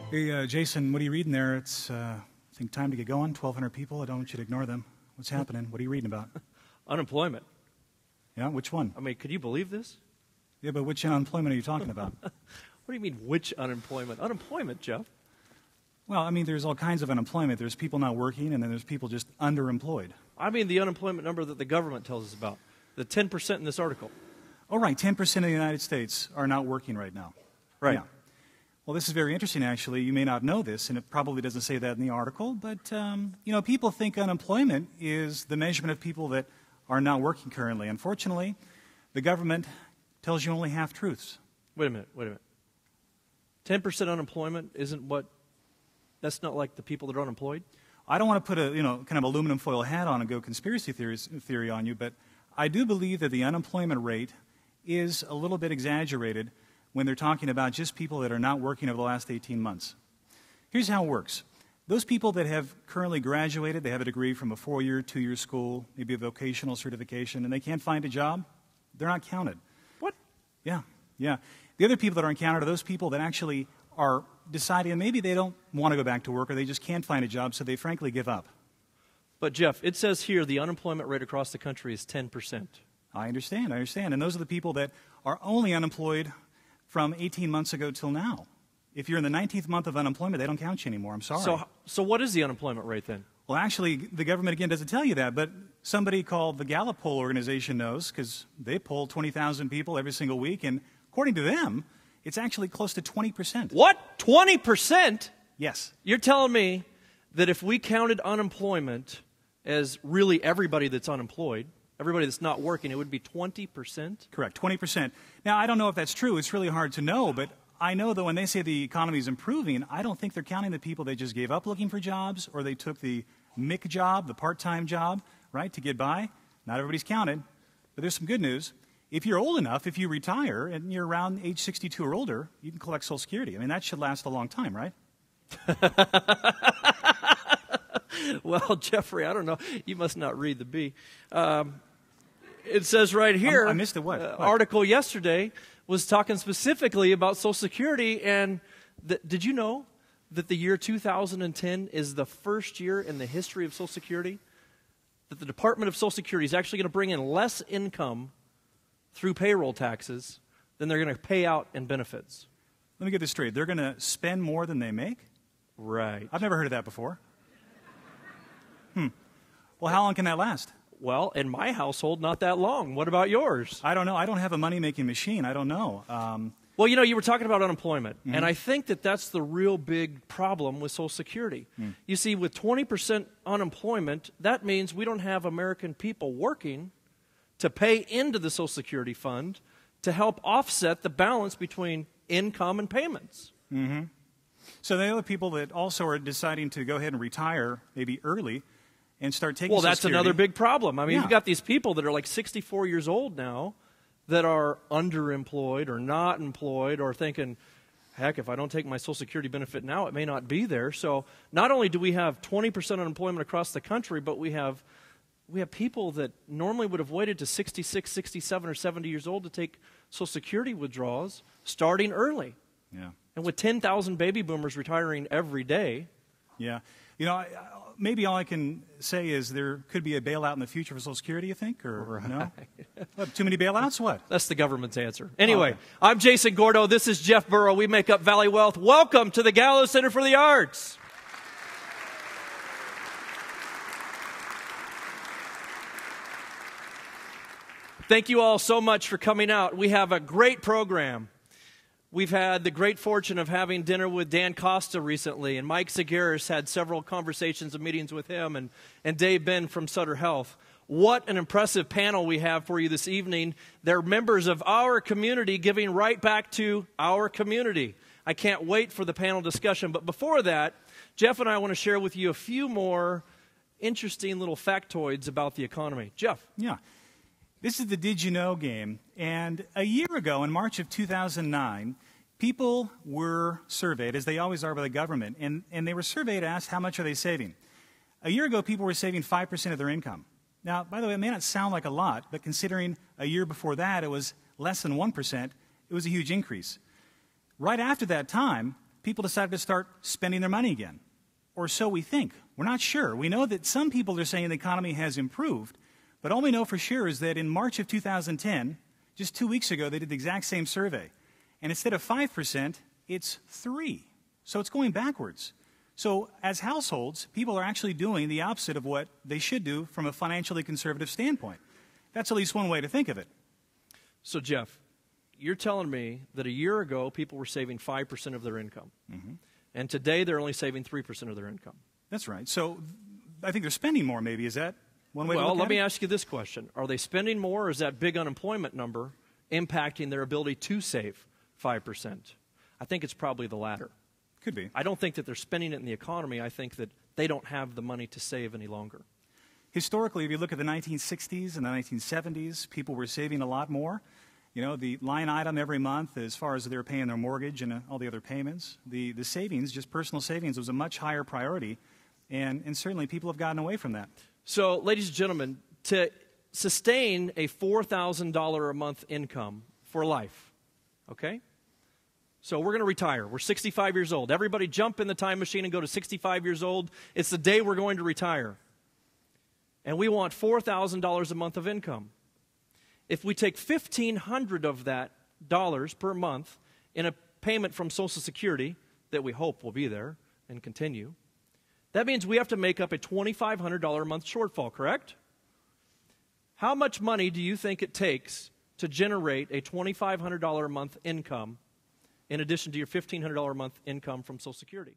Hey, Jason, what are you reading there? It's, I think, time to get going. 1,200 people. I don't want you to ignore them. What's happening? What are you reading about? Unemployment. Yeah, which one? I mean, could you believe this? Yeah, but which unemployment are you talking about? What do you mean, which unemployment? Unemployment, Jeff. Well, I mean, there's all kinds of unemployment. There's people not working, and then there's people just underemployed. I mean the unemployment number that the government tells us about, the 10% in this article. Oh, right, 10% of the United States are not working right now. Right. Yeah. Well, this is very interesting, actually. You may not know this, and it probably doesn't say that in the article, but, you know, people think unemployment is the measurement of people that are not working currently. Unfortunately, the government tells you only half-truths. Wait a minute. 10% unemployment isn't what, that's not like the people that are unemployed? I don't want to put a, kind of aluminum foil hat on and go conspiracy theory on you, but I do believe that the unemployment rate is a little bit exaggerated when they're talking about just people that are not working over the last 18 months. Here's how it works. Those people that have currently graduated, they have a degree from a 4-year, 2-year school, maybe a vocational certification, and they can't find a job, they're not counted. What? Yeah. The other people that aren't counted are those people that actually are deciding maybe they don't want to go back to work or they just can't find a job, so they frankly give up. But, Jeff, it says here the unemployment rate across the country is 10%. I understand. And those are the people that are only unemployed from 18 months ago till now. If you're in the 19th month of unemployment, they don't count you anymore. I'm sorry. So what is the unemployment rate then? Well, actually, the government, again, doesn't tell you that, but somebody called the Gallup poll organization knows because they poll 20,000 people every single week, and according to them, it's actually close to 20%. What? 20%? Yes. You're telling me that if we counted unemployment as really everybody that's unemployed, everybody that's not working, it would be 20%? Correct, 20%. Now, I don't know if that's true. It's really hard to know, but I know that when they say the economy is improving, I don't think they're counting the people that just gave up looking for jobs or they took the MIC job, the part-time job, right, to get by. Not everybody's counted, but there's some good news. If you're old enough, if you retire and you're around age 62 or older, you can collect Social Security. I mean, that should last a long time, right? Well, Jeffrey, I don't know. You must not read the B. It says right here, I missed it. What? Article yesterday was talking specifically about Social Security, and did you know that the year 2010 is the first year in the history of Social Security that the Department of Social Security is actually going to bring in less income through payroll taxes than they're going to pay out in benefits? Let me get this straight. They're going to spend more than they make? Right. I've never heard of that before. Well, how long can that last? Well, in my household, not that long. What about yours? I don't know. I don't have a money-making machine. I don't know. Well, you were talking about unemployment, and I think that that's the real big problem with Social Security. You see, with 20% unemployment, that means we don't have American people working to pay into the Social Security fund to help offset the balance between income and payments. So the other people that also are deciding to go ahead and retire maybe early and start taking Well, Social that's Security. another big problem. I mean, Yeah. you've got these people that are like 64 years old now that are underemployed or not employed or thinking, heck, if I don't take my Social Security benefit now, it may not be there. So not only do we have 20% unemployment across the country, but we have people that normally would have waited to 66, 67, or 70 years old to take Social Security withdrawals starting early. Yeah. And with 10,000 baby boomers retiring every day. Yeah. Maybe all I can say is there could be a bailout in the future for Social Security, you think? Or no? What, too many bailouts? What? That's the government's answer. Anyway, Okay. I'm Jason Gordo. This is Jeff Burrow. We make up Valley Wealth. Welcome to the Gallo Center for the Arts. Thank you all so much for coming out. We have a great program. We've had the great fortune of having dinner with Dan Costa recently, and Mike Zagaris had several conversations and meetings with him, and Dave Ben from Sutter Health. What an impressive panel we have for you this evening. They're members of our community giving right back to our community. I can't wait for the panel discussion. But before that, Jeff and I want to share with you a few more interesting little factoids about the economy. Jeff. Yeah. This is the Did You Know game. And a year ago, in March of 2009, people were surveyed, as they always are by the government, and they were surveyed, asked how much are they saving. A year ago, people were saving 5% of their income. Now, by the way, it may not sound like a lot, but considering a year before that it was less than 1%, it was a huge increase. Right after that time, people decided to start spending their money again. Or so we think. We're not sure. We know that some people are saying the economy has improved, but all we know for sure is that in March of 2010, just 2 weeks ago, they did the exact same survey. And instead of 5%, it's 3%. So it's going backwards. So as households, people are actually doing the opposite of what they should do from a financially conservative standpoint. That's at least one way to think of it. So, Jeff, you're telling me that a year ago people were saving 5% of their income. Mm-hmm. And today they're only saving 3% of their income. That's right. So I think they're spending more maybe. Is that one way to look at it? Well, let me ask you this question. Are they spending more, or is that big unemployment number impacting their ability to save 5%? I think it's probably the latter. Could be. I don't think that they're spending it in the economy. I think that they don't have the money to save any longer. Historically, if you look at the 1960s and the 1970s, people were saving a lot more. You know, the line item every month, as far as they were paying their mortgage and all the other payments, the savings, just personal savings, was a much higher priority, and certainly people have gotten away from that. So, ladies and gentlemen, to sustain a $4,000 a month income for life, okay? So we're going to retire. We're 65 years old. Everybody jump in the time machine and go to 65 years old. It's the day we're going to retire. And we want $4,000 a month of income. If we take $1,500 of that dollars per month in a payment from Social Security that we hope will be there and continue, that means we have to make up a $2,500 a month shortfall, correct? How much money do you think it takes to generate a $2,500 a month income in addition to your $1,500 a month income from Social Security?